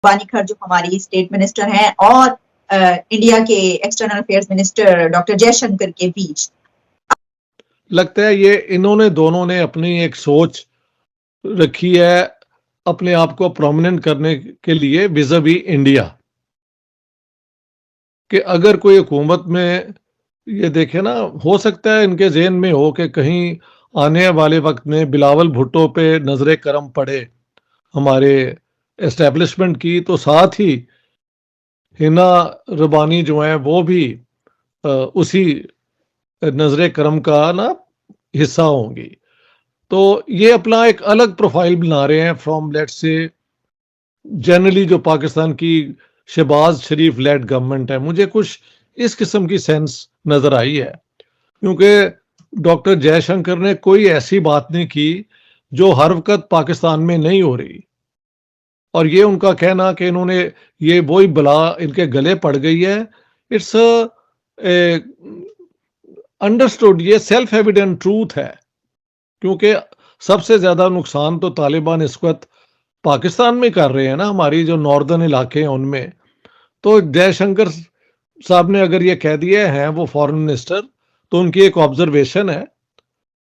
वानीखर जो हमारी state minister हैं और इंडिया के external affairs minister doctor Jaishankar के बीच। लगता है ये इन्होंने दोनों ने अपनी एक सोच रखी है अपने आप को प्रोमिनेंट करने के लिए विज़ावी इंडिया, कि अगर कोई हुकूमत में ये देखे ना, हो सकता है इनके ज़हन में हो कि कहीं आने वाले वक्त में बिलावल भुट्टो पे नजर करम पड़े हमारे एस्टेब्लिशमेंट की, तो साथ ही हिना रबानी जो है वो भी उसी नजर करम का ना हिस्सा होंगी। तो ये अपना एक अलग प्रोफाइल बना रहे हैं फ्रॉम लेट्स से जनरली जो पाकिस्तान की शहबाज शरीफ लेड गवर्नमेंट है। मुझे कुछ इस किस्म की सेंस नजर आई है, क्योंकि डॉक्टर जयशंकर ने कोई ऐसी बात नहीं की जो हर वक्त पाकिस्तान में नहीं हो रही, और ये उनका कहना कि इन्होंने ये वही बला इनके गले पड़ गई है, इट्स अंडरस्टूड, ये सेल्फ एविडेंट ट्रूथ है। क्योंकि सबसे ज्यादा नुकसान तो तालिबान इस वक्त पाकिस्तान में कर रहे हैं ना, हमारी जो नॉर्दर्न इलाके हैं उनमें। तो जयशंकर साहब ने अगर ये कह दिए हैं वो फॉरेन मिनिस्टर, तो उनकी एक ऑब्जर्वेशन है,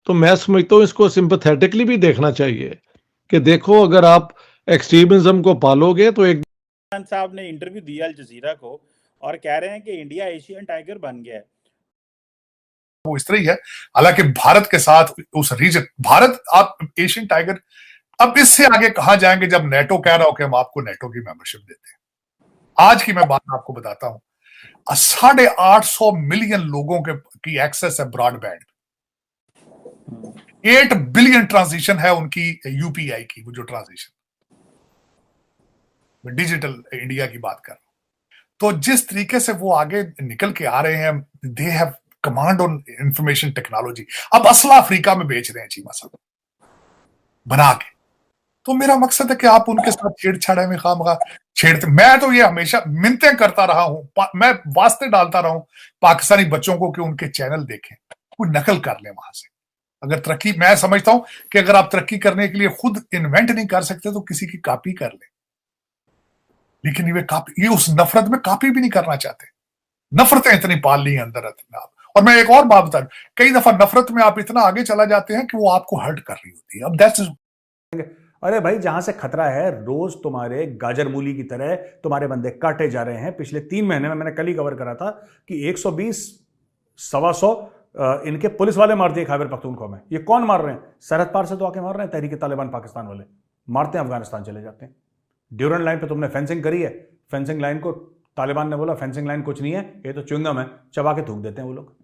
तो मैं समझता हूँ इसको सिंपैथेटिकली भी देखना चाहिए कि देखो अगर आप एक्सट्रीमिज्म को पालोगे तो एक साहब ने इंटरव्यू दिया अल जजीरा को और कह रहे हैं कि इंडिया एशियन टाइगर बन गया है। वो इस तरह ही है, हालांकि भारत के साथ उस रीजन, भारत आप एशियन टाइगर, अब इससे आगे कहां जाएंगे जब नेटो कह रहा हो कि हम आपको नेटो की मेंबरशिप देते हैं। आज की मैं बात आपको बताता हूं, 850 मिलियन लोगों की एक्सेस है ब्रॉडबैंड, 8 बिलियन ट्रांजिशन है उनकी यूपीआई की, वो जो ट्रांजिशन डिजिटल इंडिया की बात कर रहा हूं। तो जिस तरीके से वो आगे निकल के आ रहे हैं, they have command on information technology. अब असला अफ्रीका में बेच रहे हैं चीमा साहब बना के। तो मेरा मकसद है कि आप उनके साथ छेड़छाड़ में खामखा छेड़ते। मैं तो ये हमेशा मिन्नतें करता रहा हूं, मैं वास्ते डालता रहा हूं पाकिस्तानी बच्चों को कि उनके चैनल देखें, कोई नकल कर ले वहां से। अगर तरक्की, मैं समझता हूं कि अगर आप तरक्की करने के लिए खुद इन्वेंट नहीं कर सकते तो किसी की कॉपी कर ले, लेकिन ये उस नफरत में कॉपी भी नहीं करना चाहते। नफरतें इतनी पाल ली हैं अंदर आप। और मैं एक और बात बता दूं, कई दफा नफरत में आप इतना आगे चला जाते हैं कि वो आपको हर्ट कर रही होती है। अब दैट्स, अरे भाई जहां से खतरा है, रोज तुम्हारे गाजर मूली की तरह तुम्हारे बंदे काटे जा रहे हैं। पिछले 3 महीने में मैंने कल ही कवर करा था कि 120 125 इनके पुलिस वाले मार दिए खैबर पख्तूनख्वा में। ये कौन मार रहे हैं? सरहद पार से तो आके मार रहे हैं तहरीक तालिबान पाकिस्तान वाले, मारते हैं अफगानिस्तान चले जाते हैं। ड्यूरन लाइन पे तुमने फेंसिंग करी है, फेंसिंग लाइन को तालिबान ने बोला फेंसिंग लाइन कुछ नहीं है, ये तो च्युइंगम है, चबा के थूक देते हैं वो लोग।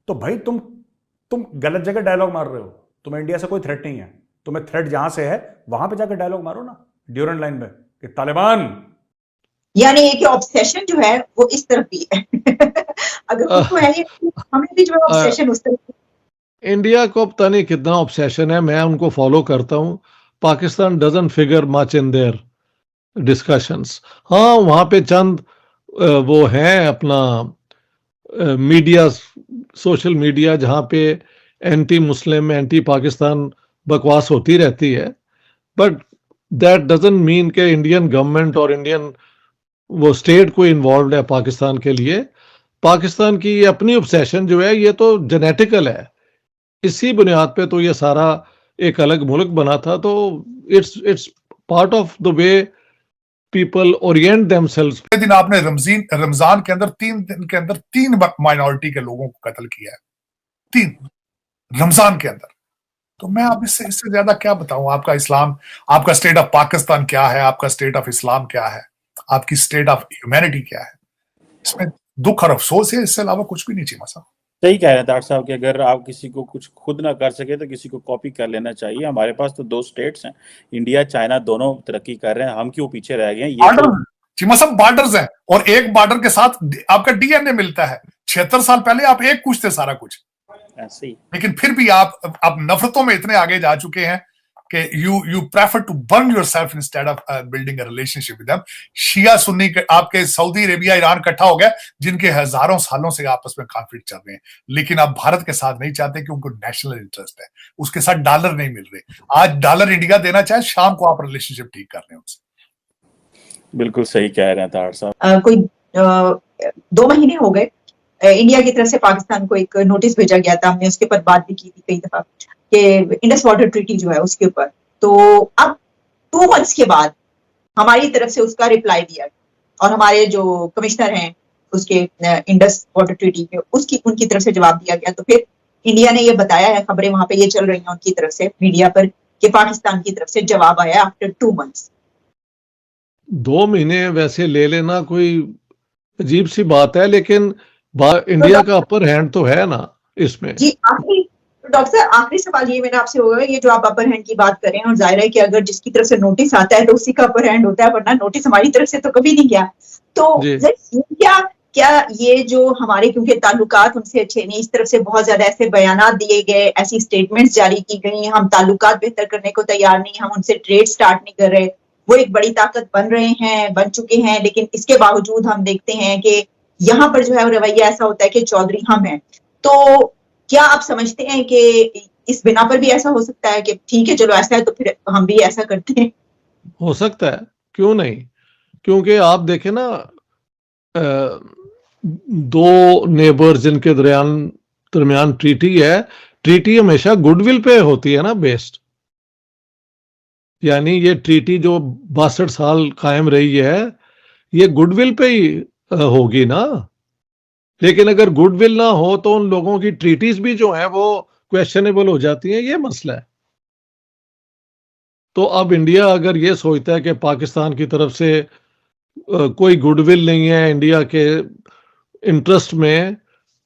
तो भाई तुम गलत जगह डायलॉग मार रहे हो। तुम्हें इंडिया से कोई थ्रेट नहीं है, तुम्हें थ्रेट जहां से है वहां पे जाकर डायलॉग मारो ना ड्यूरन लाइन पे कि तालिबान, यानी एक ऑब्सेशन जो है वो इस तरफ भी है। अगर उसको है हमें भी जो ऑब्सेशन उस तरफ। इंडिया को पता नहीं कितना ऑब्सेशन है, मैं उनको फॉलो करता हूं। Pakistan doesn't figure much in their discussions. हाँ, वहां पे चंद वो हैं अपना मीडिया, सोशल मीडिया, जहां पे एंटी मुस्लिम, एंटी पाकिस्तान बकवास होती रहती है, बट दैट डजंट मीन के इंडियन गवर्नमेंट और इंडियन वो स्टेट को इन्वॉल्व है पाकिस्तान के लिए। पाकिस्तान की ये अपनी ऑब्सेशन जो है ये तो जेनेटिकल है, इसी बुनियाद पे तो ये सारा एक अलग मुल्क बना था। तो it's part of the way people Orient themselves. दिन आपने रमजान के अंदर 3 दिन के अंदर 3 माइनॉरिटी के लोगों को कत्ल किया है, 3 रमजान के अंदर। तो मैं अब इससे ज्यादा क्या बताऊं? आपका इस्लाम, आपका स्टेट ऑफ पाकिस्तान क्या है, आपका स्टेट ऑफ इस्लाम क्या है, आपकी स्टेट ऑफ ह्यूमैनिटी क्या है? इसमें दुख और अफसोस है, इससे अलावा कुछ भी नहीं चाहिए। मसा सही कह रहे हैं डॉक्टर साहब कि अगर आप किसी को कुछ खुद ना कर सके तो किसी को कॉपी कर लेना चाहिए। हमारे पास तो 2 स्टेट्स हैं, इंडिया चाइना दोनों तरक्की कर रहे हैं, हम क्यों पीछे रह गए हैं? ये चिमा सब बॉर्डर्स हैं, और एक बॉर्डर के साथ आपका डीएनए मिलता है। 76 साल पहले आप एक कुछ थे सारा कुछ ऐसे ही, लेकिन फिर भी आप नफरतों में इतने आगे जा चुके हैं कि you prefer to burn yourself instead of building a relationship with them. Shia Sunni आपके सऊदी अरेबिया ईरान इकट्ठा हो गया, जिनके हजारों सालों से आपस में कॉन्फ्लिक्ट चल रहे हैं, लेकिन आप भारत के साथ नहीं चाहते कि उनको नेशनल इंटरेस्ट है, उसके साथ डॉलर नहीं मिल रहे। आज डॉलर इंडिया देना चाहे, शाम को आप रिलेशनशिप ठीक कर रहे हैं उनसे। बिल्कुल सही कह रहे हैं ताड़ साहब। कोई 2 महीने हो गए, इंडिया की तरफ से पाकिस्तान को एक नोटिस भेजा गया था, हमने उसके ऊपर बात भी की थी कई दफा कि इंडस वाटर ट्रीटी जो है उसके ऊपर। तो अब 2 मंथ्स के बाद हमारी तरफ से उसका रिप्लाई दिया गया और हमारे जो कमिश्नर हैं उसके इंडस वाटर ट्रीटी के उनकी तरफ से जवाब दिया गया। तो फिर इंडिया ने ये बताया है, खबरें वहां पे ये चल रही हैं उनकी तरफ से मीडिया पर, कि पाकिस्तान की तरफ से जवाब आया आफ्टर 2 मंथ्स। 2 महीने वैसे ले लेना कोई अजीब सी बात है, लेकिन इंडिया का अपर हैंड तो है ना इसमें। जी आखिरी, डॉक्टर साहब आखिरी सवाल ये मेरा आपसे होगा, ये जो आप अपर हैंड की बात करें, और जाहिर है कि अगर जिसकी तरफ से नोटिस आता है तो उसी का अपर हैंड होता है, वरना नोटिस हमारी तरफ से तो कभी नहीं गया। तो क्या ये जो हमारे, क्योंकि ताल्लुकात उनसे अच्छे नहीं, इस तरफ से बहुत ज्यादा ऐसे बयानात दिए गए, ऐसी स्टेटमेंट्स जारी की गई, हम ताल्लुकात बेहतर करने को तैयार नहीं, हम उनसे ट्रेड स्टार्ट नहीं कर रहे, वो एक बड़ी ताकत बन चुके हैं, लेकिन इसके बावजूद हम देखते हैं कि यहाँ पर जो है रवैया ऐसा होता है कि चौधरी हम हैं। तो क्या आप समझते हैं कि इस बिना पर भी ऐसा हो सकता है कि ठीक है चलो ऐसा है तो फिर हम भी ऐसा करते हैं? हो सकता है, क्यों नहीं, क्योंकि आप देखें ना, 2 नेबर्स जिनके दरमियान ट्रीटी है, ट्रीटी हमेशा गुडविल पे होती है ना बेस्ड। यानी ये ट्रीटी जो 62 साल कायम रही है, ये गुडविल पे ही होगी ना। लेकिन अगर गुडविल ना हो तो उन लोगों की ट्रीटीज भी जो है वो क्वेश्चनेबल हो जाती हैं, ये मसला है। तो अब इंडिया अगर ये सोचता है कि पाकिस्तान की तरफ से कोई गुडविल नहीं है इंडिया के इंटरेस्ट में,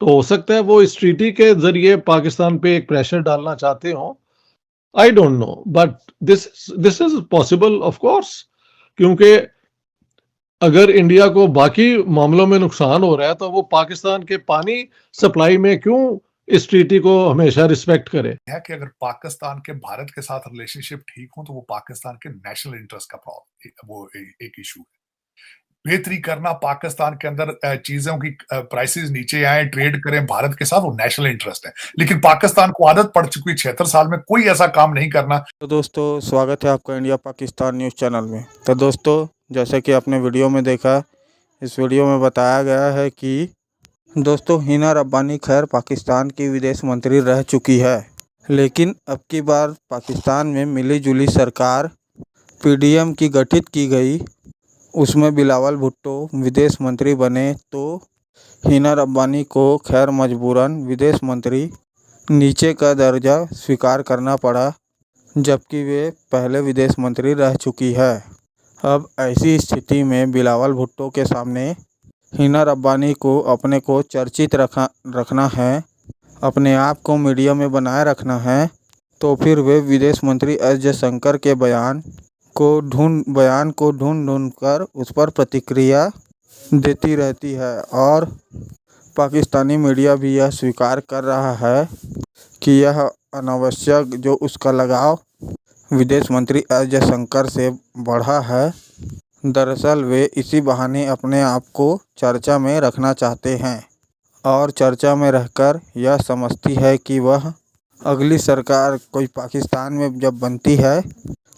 तो हो सकता है वो इस ट्रीटी के जरिए पाकिस्तान पे एक प्रेशर डालना चाहते हो। I don't know, but this is possible of course, क्योंकि अगर इंडिया को बाकी मामलों में नुकसान हो रहा है तो वो पाकिस्तान के पानी सप्लाई में क्यों इस ट्रीटी को हमेशा रिस्पेक्ट करे। है कि अगर पाकिस्तान के भारत के साथ रिलेशनशिप ठीक हो तो वो पाकिस्तान के नेशनल इंटरेस्ट का प्रॉब्लम, वो एक इशू है। बेहतरी करना, पाकिस्तान के अंदर चीजों की प्राइसेस नीचे आए, ट्रेड करें भारत के साथ, वो नेशनल इंटरेस्ट है। लेकिन पाकिस्तान को आदत पड़ चुकी है 76 साल में कोई ऐसा काम नहीं करना। तो दोस्तों स्वागत है आपका इंडिया पाकिस्तान न्यूज़ चैनल में। तो दोस्तों जैसे कि आपने वीडियो में देखा, इस वीडियो में बताया गया है कि दोस्तों हिना रब्बानी खैर पाकिस्तान की विदेश मंत्री रह चुकी है, लेकिन अब की बार पाकिस्तान में मिली जुली सरकार पीडीएम की गठित की गई, उसमें बिलावल भुट्टो विदेश मंत्री बने, तो हिना रब्बानी को खैर मजबूरन विदेश मंत्री नीचे का दर्जा स्वीकार करना पड़ा, जबकि वे पहले विदेश मंत्री रह चुकी है। अब ऐसी स्थिति में बिलावल भुट्टो के सामने हिना रब्बानी को अपने को चर्चित रखना है, अपने आप को मीडिया में बनाए रखना है, तो फिर वे विदेश मंत्री एस जयशंकर के बयान को ढूंढ कर उस पर प्रतिक्रिया देती रहती है। और पाकिस्तानी मीडिया भी यह स्वीकार कर रहा है कि यह अनावश्यक जो उसका लगाव विदेश मंत्री एस जयशंकर से बढ़ा है, दरअसल वे इसी बहाने अपने आप को चर्चा में रखना चाहते हैं और चर्चा में रहकर यह समझती है कि वह अगली सरकार कोई पाकिस्तान में जब बनती है,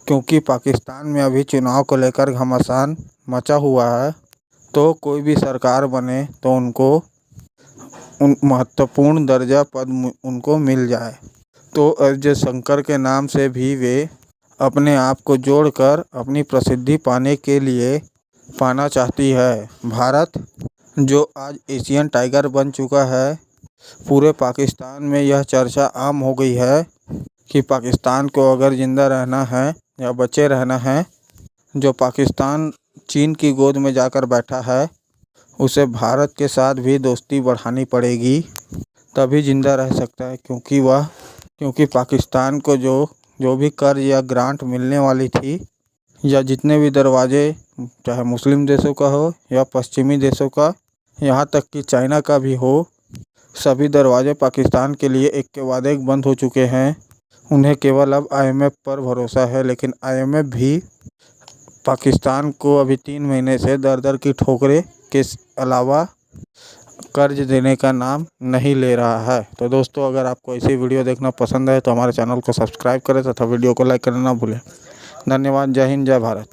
क्योंकि पाकिस्तान में अभी चुनाव को लेकर घमासान मचा हुआ है, तो कोई भी सरकार बने तो उनको महत्वपूर्ण दर्जा पद उनको मिल जाए। तो एस जयशंकर के नाम से भी वे अपने आप को जोड़कर अपनी प्रसिद्धि पाना चाहती है। भारत जो आज एशियन टाइगर बन चुका है, पूरे पाकिस्तान में यह चर्चा आम हो गई है कि पाकिस्तान को अगर ज़िंदा रहना है या बचे रहना है, जो पाकिस्तान चीन की गोद में जाकर बैठा है, उसे भारत के साथ भी दोस्ती बढ़ानी पड़ेगी, तभी ज़िंदा रह सकता है। क्योंकि पाकिस्तान को जो भी कर्ज या ग्रांट मिलने वाली थी, या जितने भी दरवाजे, चाहे मुस्लिम देशों का हो या पश्चिमी देशों का, यहाँ तक कि चाइना का भी हो, सभी दरवाजे पाकिस्तान के लिए एक के बाद एक बंद हो चुके हैं। उन्हें केवल अब आईएमएफ पर भरोसा है, लेकिन आईएमएफ भी पाकिस्तान को अभी 3 महीने से दर की ठोकरें के अलावा कर्ज देने का नाम नहीं ले रहा है। तो दोस्तों अगर आपको ऐसी वीडियो देखना पसंद है तो हमारे चैनल को सब्सक्राइब करें तथा वीडियो को लाइक करना ना भूलें। धन्यवाद। जय हिंद, जय भारत।